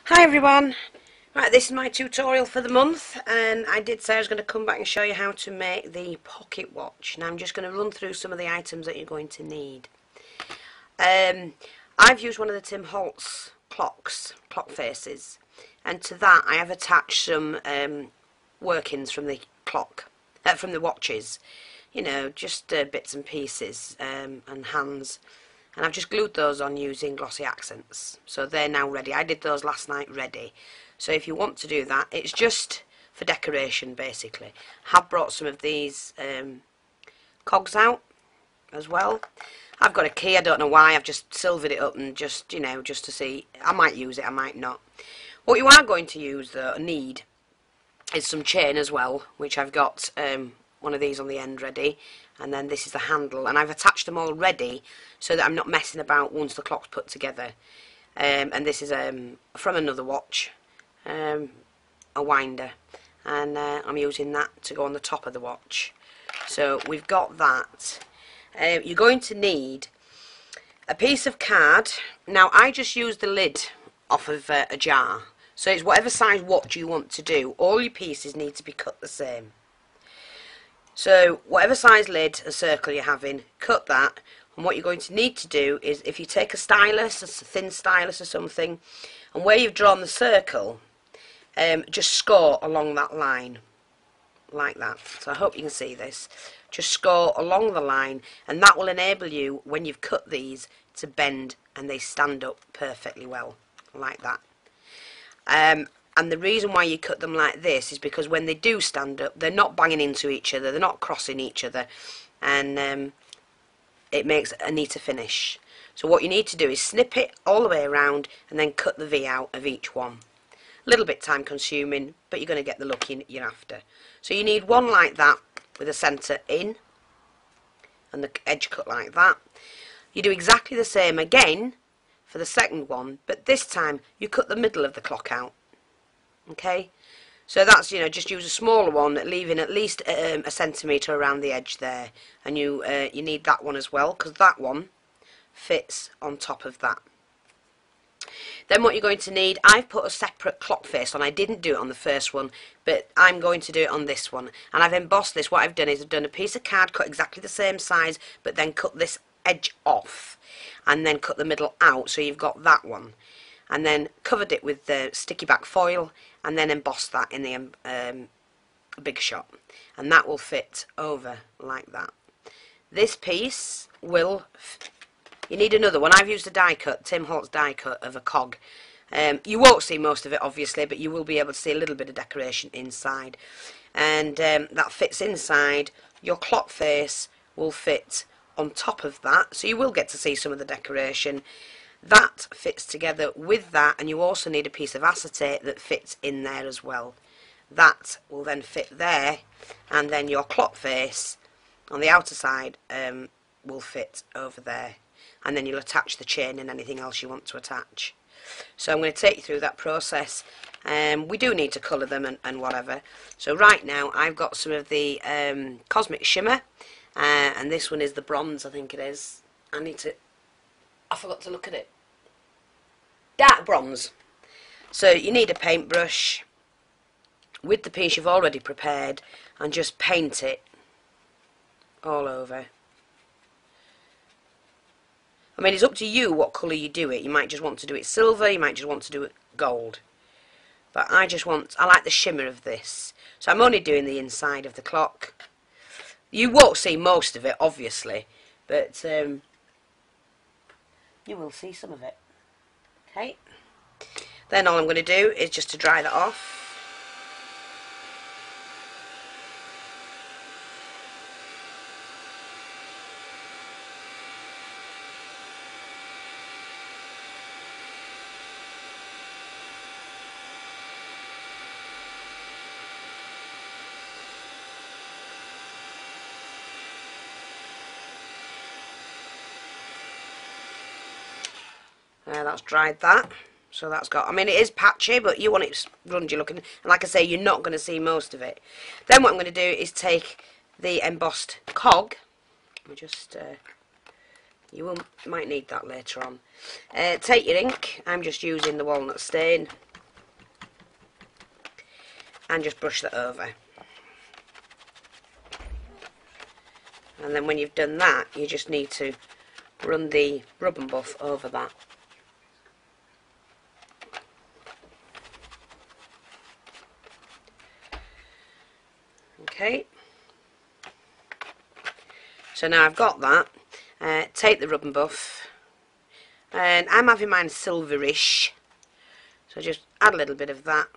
Hi everyone! Right, this is my tutorial for the month, and I did say I was going to come back and show you how to make the pocket watch. Now I'm just going to run through some of the items that you're going to need. I've used one of the Tim Holtz clock faces, and to that I have attached some workings from the from the watches. You know, just bits and pieces and hands. And I've just glued those on using glossy accents. So they're now ready. I did those last night ready. So if you want to do that, it's just for decoration basically. I have brought some of these cogs out as well. I've got a key, I don't know why, I've just silvered it up and just, you know, just to see. I might use it, I might not. What you are going to use though, need, is some chain as well, which I've got one of these on the end ready, and then this is the handle, and I've attached them all ready so that I'm not messing about once the clock's put together. And this is from another watch, a winder, and I'm using that to go on the top of the watch. So we've got that. You're going to need a piece of card. Now I just used the lid off of a jar, so it's whatever size watch you want to do. All your pieces need to be cut the same. So whatever size lid, a circle you're having, cut that, and what you're going to need to do is, if you take a stylus, a thin stylus or something, and where you've drawn the circle, just score along that line, like that. So I hope you can see this. Just score along the line, and that will enable you, when you've cut these, to bend and they stand up perfectly well, like that. And the reason why you cut them like this is because when they do stand up, they're not banging into each other, they're not crossing each other, and it makes a neater finish. So what you need to do is snip it all the way around and then cut the V out of each one. A little bit time consuming, but you're going to get the look you're after. So you need one like that with the centre in and the edge cut like that. You do exactly the same again for the second one, but this time you cut the middle of the clock out. Okay, so that's, you know, just use a smaller one, leaving at least a centimetre around the edge there, and you need that one as well, because that one fits on top of that. Then what you're going to need, I've put a separate clock face on. I didn't do it on the first one, but I'm going to do it on this one, and I've embossed this. What I've done is I've done a piece of card cut exactly the same size, but then cut this edge off and then cut the middle out, so you've got that one, and then covered it with the sticky back foil, and then embossed that in the big shot, and that will fit over like that. This piece will, you need another one. I've used a die cut, Tim Holtz die cut of a cog. You won't see most of it obviously, but you will be able to see a little bit of decoration inside, and that fits inside. Your clock face will fit on top of that, so you will get to see some of the decoration. That fits together with that, and you also need a piece of acetate that fits in there as well. That will then fit there, and then your clock face on the outer side will fit over there, and then you'll attach the chain and anything else you want to attach. So I'm going to take you through that process. We do need to colour them and whatever. So right now I've got some of the Cosmic Shimmer, and this one is the bronze, I think it is. I forgot to look at it. Dark bronze. So you need a paintbrush with the piece you've already prepared, and just paint it all over. I mean, it's up to you what colour you do it. You might just want to do it silver, you might just want to do it gold. But I like the shimmer of this. So I'm only doing the inside of the clock. You won't see most of it, obviously, but you will see some of it. Okay. Then all I'm going to do is just to dry that off. That's dried that, so that's got, I mean, it is patchy, but you want it grungy looking, and like I say, you're not going to see most of it. Then what I'm going to do is take the embossed cog, might need that later on. Take your ink. I'm just using the walnut stain, and just brush that over. And then when you've done that, you just need to run the rub and buff over that. Okay, so now I've got that. Take the rub and buff, and I'm having mine silverish, so just add a little bit of that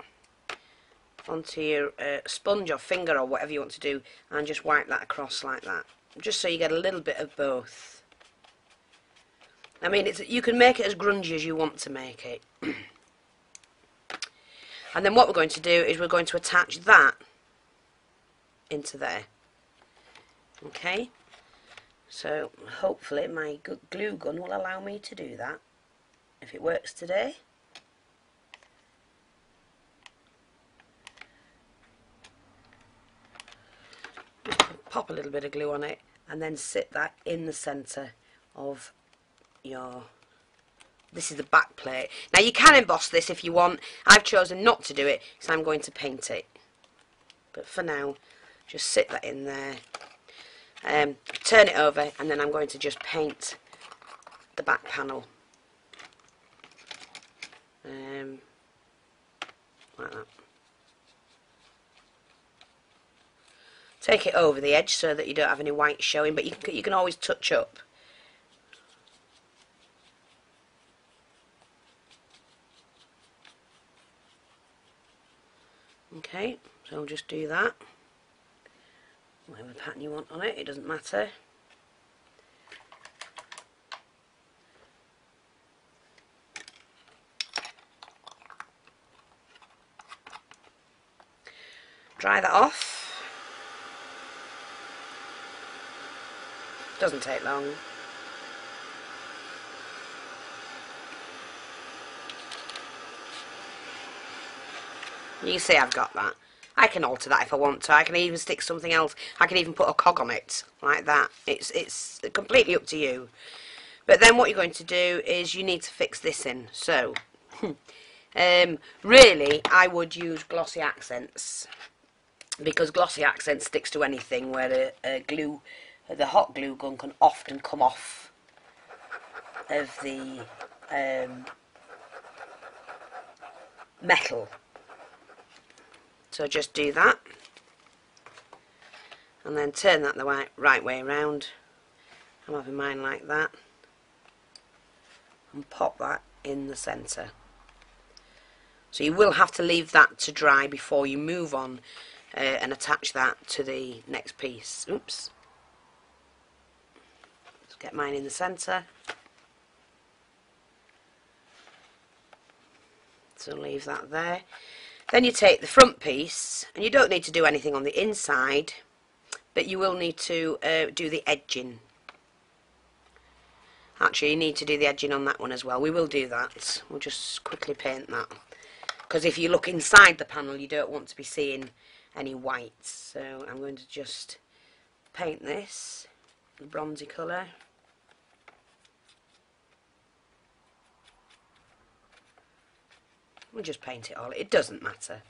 onto your sponge or finger or whatever you want to do, and just wipe that across like that, just so you get a little bit of both. I mean, you can make it as grungy as you want to make it. And then what we're going to do is we're going to attach that into there. Okay, so hopefully my glue gun will allow me to do that, if it works today. Pop a little bit of glue on it and then sit that in the centre of your... This is the back plate. Now you can emboss this if you want. I've chosen not to do it because I'm going to paint it. But for now, just sit that in there. Turn it over, and then I'm going to just paint the back panel. Like that. Take it over the edge so that you don't have any white showing, but you can always touch up. Okay, so we'll just do that. Whatever pattern you want on it, it doesn't matter. Dry that off. Doesn't take long. You can see I've got that. I can alter that if I want to. I can even stick something else. I can even put a cog on it like that. It's completely up to you. But then what you're going to do is you need to fix this in. So really I would use glossy accents, because glossy accent sticks to anything, where the hot glue gun can often come off of the metal. So just do that, and then turn that the right way around. I'm having mine like that, and pop that in the centre. So you will have to leave that to dry before you move on and attach that to the next piece. Oops. Let's get mine in the centre. So leave that there. Then you take the front piece, and you don't need to do anything on the inside, but you will need to do the edging. Actually, you need to do the edging on that one as well. We will do that. We'll just quickly paint that, because if you look inside the panel, you don't want to be seeing any whites. So I'm going to just paint this a bronzy colour. We'll just paint it all. It doesn't matter.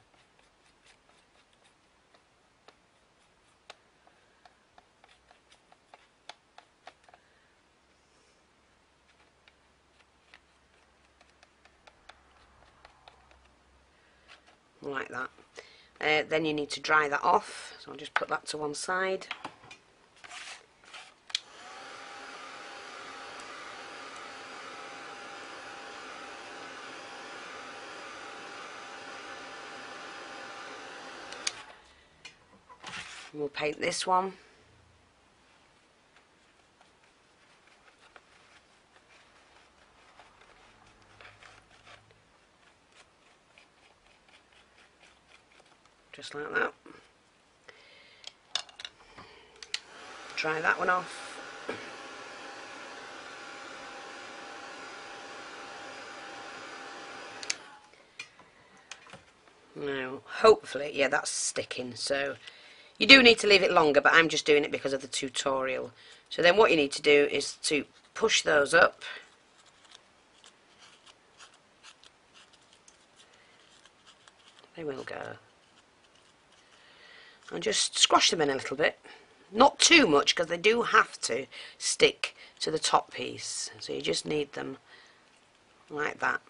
Like that. Then you need to dry that off. So I'll just put that to one side. We'll paint this one. Just like that. Dry that one off. Now, hopefully, yeah, that's sticking, so you do need to leave it longer, but I'm just doing it because of the tutorial. So then what you need to do is to push those up. They will go. and just squash them in a little bit. Not too much, because they do have to stick to the top piece, so you just need them like that.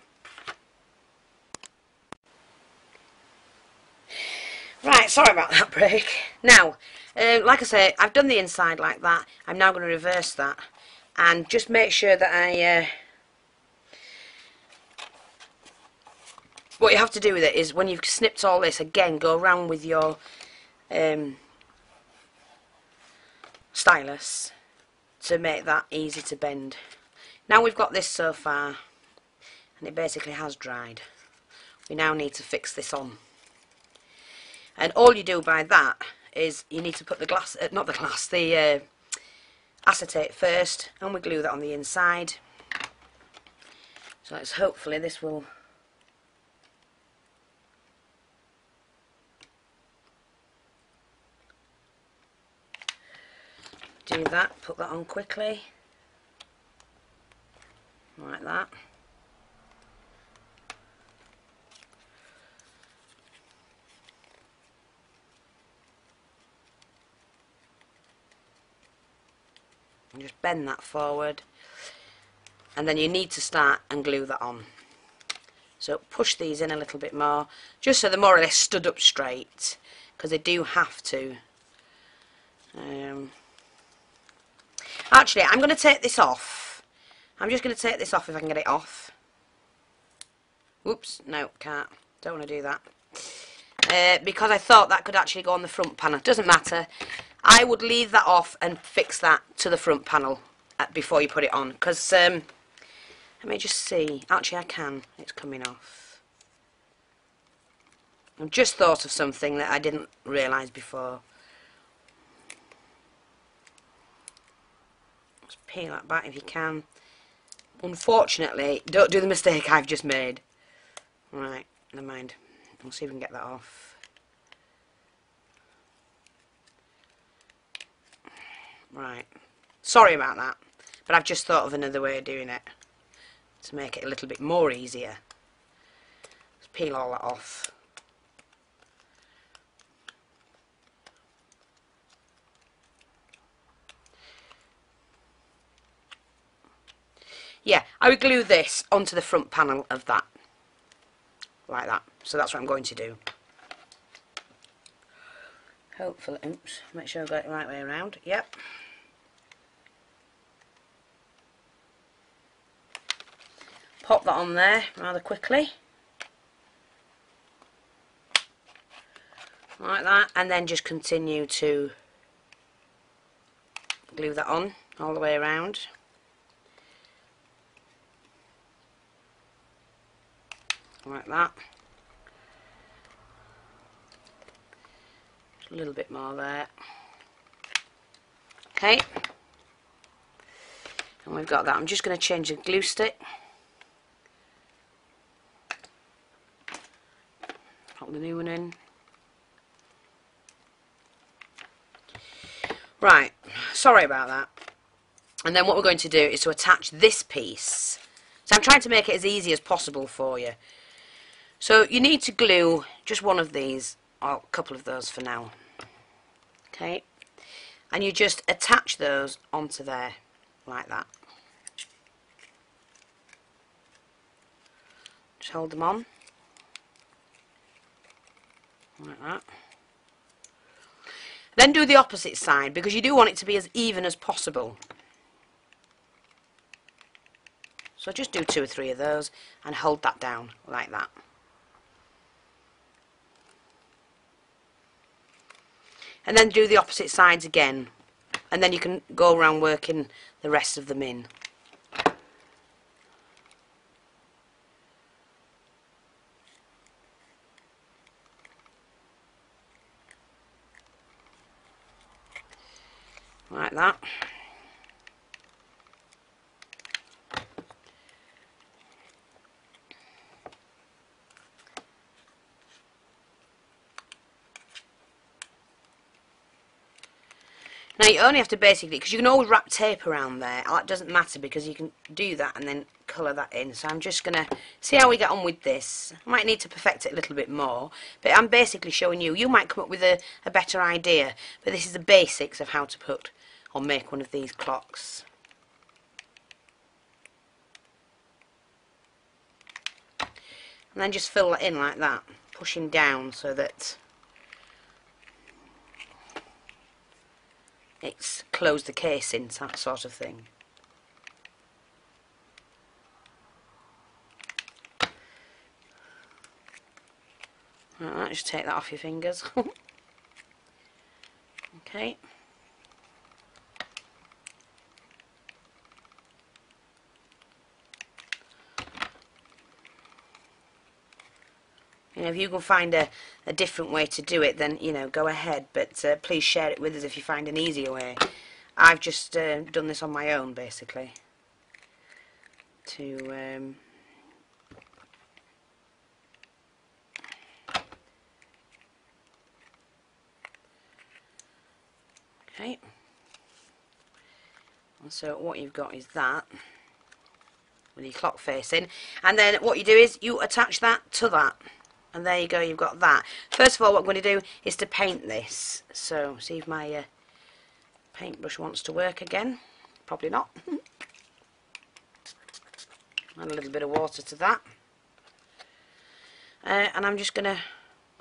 Right, sorry about that break. Now, like I say, I've done the inside like that. I'm now going to reverse that and just make sure that I what you have to do with it is, when you've snipped all this, again, go around with your stylus to make that easy to bend. Now we've got this so far, and it basically has dried. We now need to fix this on. And all you do by that is you need to put the glass, not the glass, the acetate first, and we glue that on the inside. So let's hopefully this will do that. Put that on quickly, like that. And just bend that forward, and then you need to start and glue that on. So push these in a little bit more, just so they're more or less stood up straight, because they do have to. Actually, I'm going to take this off. I'm just going to take this off if I can get it off. Whoops, no, can't. Don't want to do that. Because I thought that could actually go on the front panel. Doesn't matter. I would leave that off and fix that to the front panel before you put it on. Because, let me just see. Actually, I can. It's coming off. I've just thought of something that I didn't realise before. Just peel that back if you can. Unfortunately, don't do the mistake I've just made. Right, never mind. We'll see if we can get that off. Right, sorry about that, but I've just thought of another way of doing it to make it a little bit more easier. Let's peel all that off. Yeah, I would glue this onto the front panel of that, like that. So that's what I'm going to do. Hopefully, oops, make sure I've got it the right way around. Yep. Pop that on there rather quickly. Like that, and then just continue to glue that on all the way around. Like that. A little bit more there. Okay, and we've got that. I'm just going to change the glue stick. Pop the new one in. Right, sorry about that. And then what we're going to do is to attach this piece. So I'm trying to make it as easy as possible for you. So you need to glue just one of these, or a couple of those for now. Okay, and you just attach those onto there, like that. Just hold them on, like that. Then do the opposite side, because you do want it to be as even as possible. So just do 2 or 3 of those and hold that down like that. And then do the opposite sides again, and then you can go around working the rest of them in. Like that. Now you only have to basically, because you can always wrap tape around there, that doesn't matter because you can do that and then colour that in, so I'm just going to see how we get on with this. I might need to perfect it a little bit more, but I'm basically showing you. You might come up with a better idea, but this is the basics of how to put or make one of these clocks. And then just fill that in like that, pushing down so that it's closed the casing, that sort of thing. Alright, just take that off your fingers. Okay. You know, if you can find a different way to do it, then, you know, go ahead. But please share it with us if you find an easier way. I've just done this on my own, basically. To okay. And so what you've got is that with your clock facing, and then what you do is you attach that to that. And there you go, you've got that. First of all, what I'm going to do is to paint this. So, see if my paintbrush wants to work again. Probably not. Add a little bit of water to that. And I'm just going to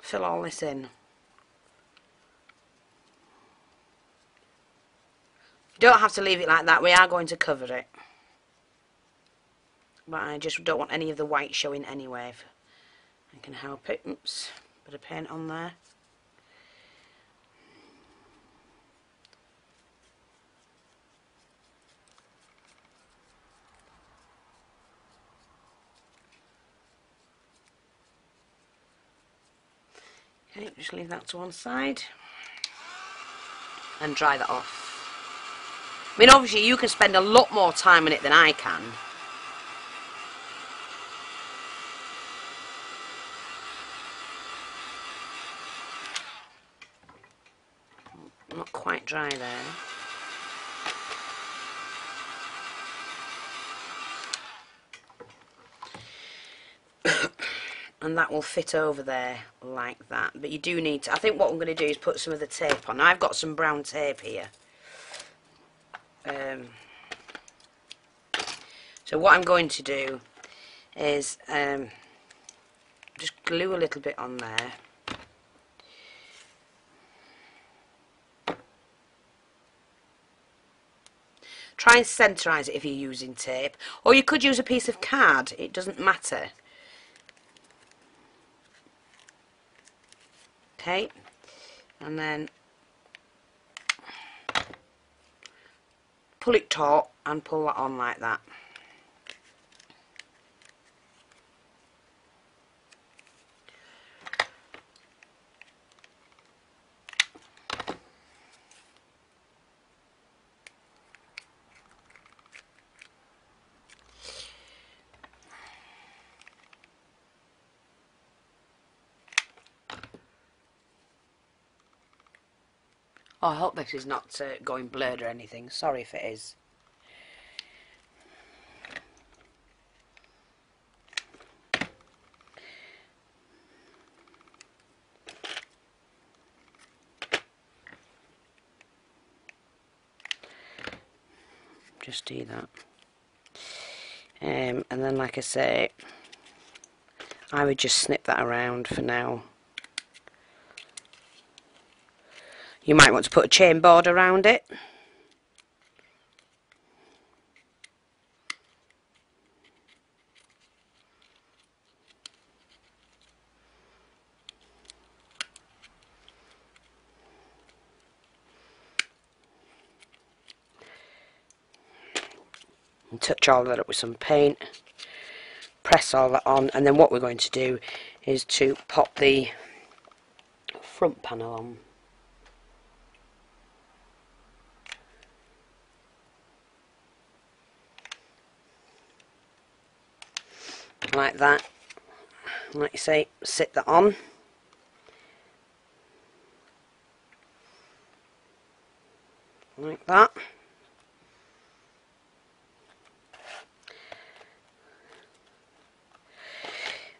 fill all this in. You don't have to leave it like that. We are going to cover it. But I just don't want any of the white showing anyway. If I can help it. Oops, bit of paint on there. Okay, just leave that to one side and dry that off. I mean, obviously you can spend a lot more time on it than I can. Not quite dry there. And that will fit over there like that. But you do need to, I think what I'm going to do is put some of the tape on. Now I've got some brown tape here. So what I'm going to do is just glue a little bit on there. Try and centerise it if you're using tape, or you could use a piece of card, it doesn't matter. Okay, and then pull it taut and pull that on like that. Oh, I hope this is not going blurred or anything. Sorry if it is. Just do that. And then, like I say, I would just snip that around for now. You might want to put a chain board around it. And touch all that up with some paint. Press all that on, and then what we're going to do is to pop the front panel on. Like that. Like you say, sit that on. Like that.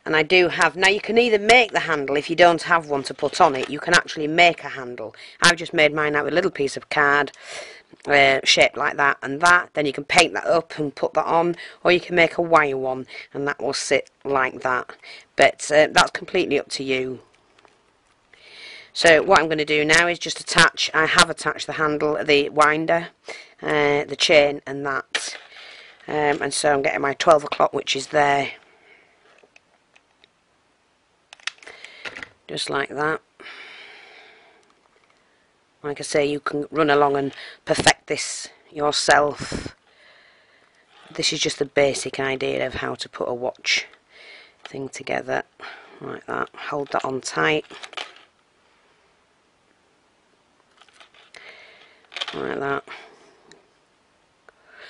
And I do have, now you can either make the handle, if you don't have one to put on it, you can actually make a handle. I've just made mine out with a little piece of card, shaped like that and that. Then you can paint that up and put that on, or you can make a wire one and that will sit like that. But that's completely up to you. So what I'm going to do now is just attach, I have attached the handle, the winder, the chain and that. And so I'm getting my 12 o'clock, which is there. Just like that. Like I say, you can run along and perfect this yourself. This is just the basic idea of how to put a watch thing together. Like that. Hold that on tight. Like that. I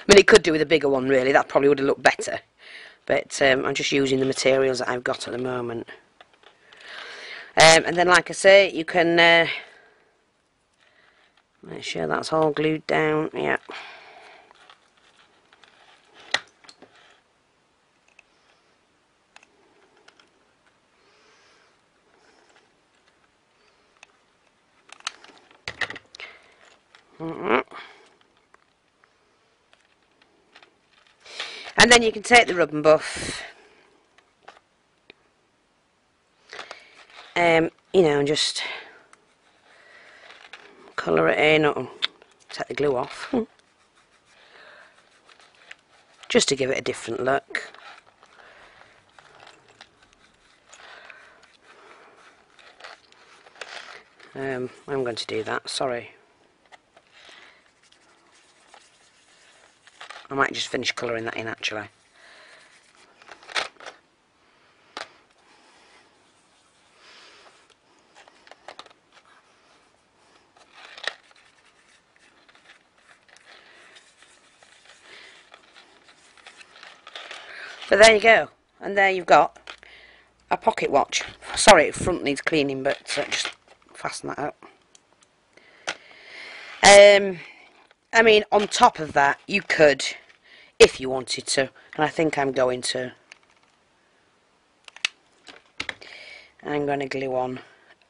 mean, it could do with a bigger one, really. That probably would have looked better. But I'm just using the materials that I've got at the moment. And then, like I say, you can make sure that's all glued down. Yeah. And then you can take the rub and buff, you know, and just colour it in, or take the glue off, just to give it a different look. I'm going to do that, sorry. I might just finish colouring that in actually. But there you go, and there you've got a pocket watch. Sorry, the front needs cleaning, but just fasten that up. I mean, on top of that, you could, if you wanted to, and I think I'm going to glue on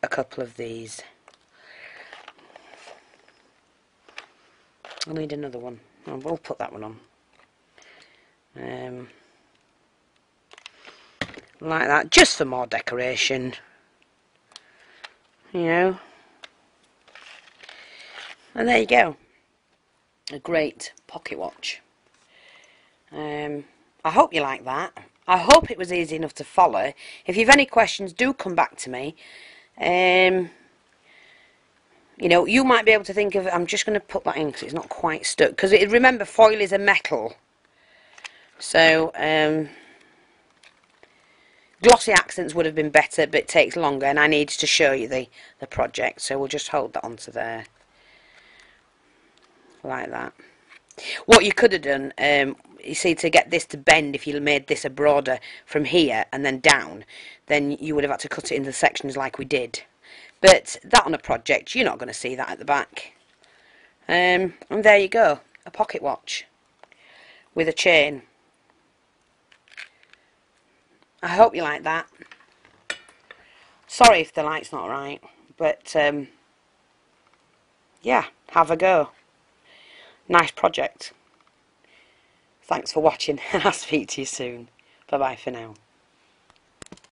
a couple of these. I'll need another one. We'll put that one on. Like that, just for more decoration. You know. And there you go. A great pocket watch. I hope you like that. I hope it was easy enough to follow. If you've any questions, do come back to me. You know, you might be able to think of, I'm just going to put that in because it's not quite stuck. Because remember, foil is a metal. So, glossy accents would have been better, but it takes longer, and I need to show you the project. So we'll just hold that onto there. Like that. What you could have done, you see, to get this to bend, if you made this a broader from here and then down, then you would have had to cut it into sections like we did. But that on a project, you're not going to see that at the back. And there you go, a pocket watch with a chain. I hope you like that. Sorry if the light's not right, but yeah, have a go. Nice project. Thanks for watching, and I'll speak to you soon. Bye bye for now.